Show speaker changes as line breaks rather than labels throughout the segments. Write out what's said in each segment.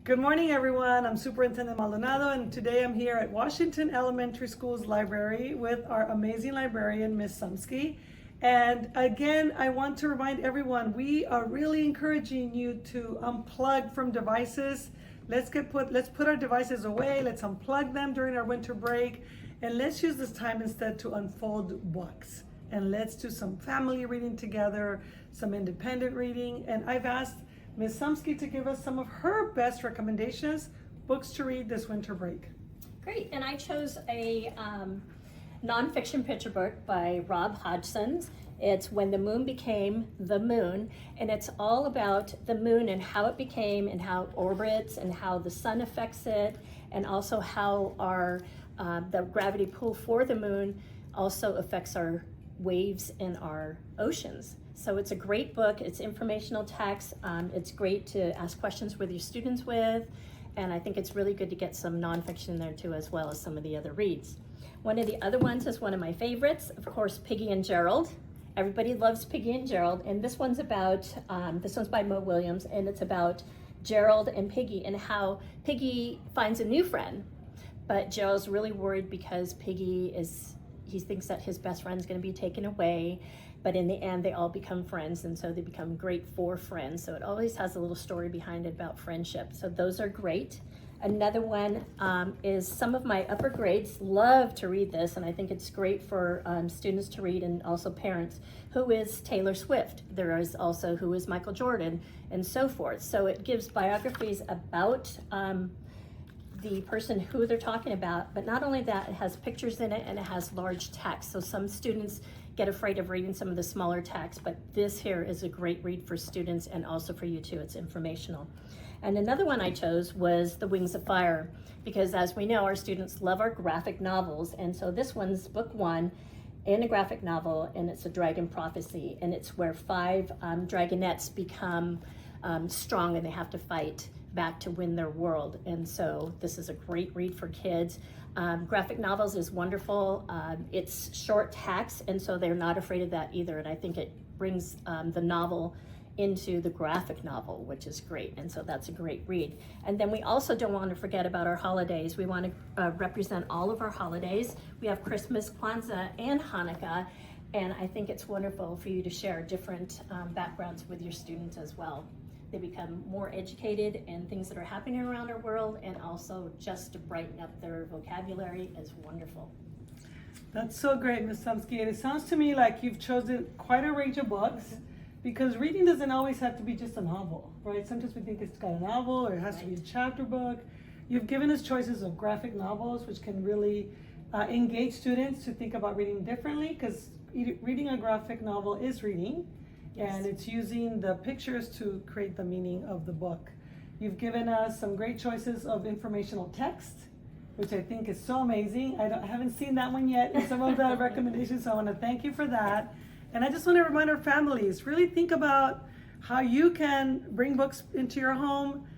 Good morning, everyone. I'm Superintendent Maldonado, and today I'm here at Washington Elementary School's library with our amazing librarian, Ms. Sumsky. And again, I want to remind everyone, we are really encouraging you to unplug from devices. Let's put our devices away. Let's unplug them during our winter break, and let's use this time instead to unfold books. And let's do some family reading together, some independent reading. And I've asked Ms. Sumsky to give us some of her best recommendations, books to read this winter break.
Great, and I chose a nonfiction picture book by Rob Hodgson. It's When the Moon Became the Moon, and it's all about the moon and how it became and how it orbits and how the sun affects it, and also how the gravity pull for the moon also affects our waves in our oceans. So it's a great book. It's informational text. It's great to ask questions with your students with, and I think it's really good to get some nonfiction in there too, as well as some of the other reads. One of the other ones is one of my favorites, of course, Piggy and Gerald. Everybody loves Piggy and Gerald, and this one's by Mo Williams, and it's about Gerald and Piggy and how Piggy finds a new friend, but Gerald's really worried because he thinks that his best friend's going to be taken away, but in the end they all become friends, and so they become great four friends. So it always has a little story behind it about friendship. So those are great. Another one is some of my upper grades love to read this, and I think it's great for students to read and also parents. Who is Taylor Swift? There is also Who is Michael Jordan, and so forth. So it gives biographies about the person who they're talking about, but not only that, it has pictures in it and it has large text. So some students get afraid of reading some of the smaller text, but this here is a great read for students and also for you too. It's informational. And another one I chose was The Wings of Fire, because as we know, our students love our graphic novels, and so this one's book one in a graphic novel, and it's a dragon prophecy, and it's where 5 dragonettes become strong and they have to fight back to win their world. And so this is a great read for kids. Graphic novels is wonderful. It's short text, and so they're not afraid of that either. And I think it brings the novel into the graphic novel, which is great. And so that's a great read. And then we also don't want to forget about our holidays. We want to represent all of our holidays. We have Christmas, Kwanzaa, and Hanukkah. And I think it's wonderful for you to share different backgrounds with your students as well. They become more educated in things that are happening around our world, and also just to brighten up their vocabulary is wonderful.
That's so great, Ms. Sumsky. And it sounds to me like you've chosen quite a range of books, because reading doesn't always have to be just a novel, right? Sometimes we think it's got a novel or it has to be a chapter book. You've given us choices of graphic novels, which can really engage students to think about reading differently, because reading a graphic novel is reading. Yes. And it's using the pictures to create the meaning of the book. You've given us some great choices of informational text, which I think is so amazing. I haven't seen that one yet in some of the recommendations, so I want to thank you for that. And I just want to remind our families, really think about how you can bring books into your home,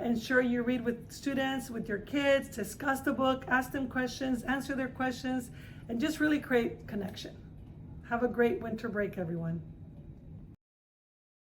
ensure you read with students, with your kids, discuss the book, ask them questions, answer their questions, and just really create connection. Have a great winter break, everyone.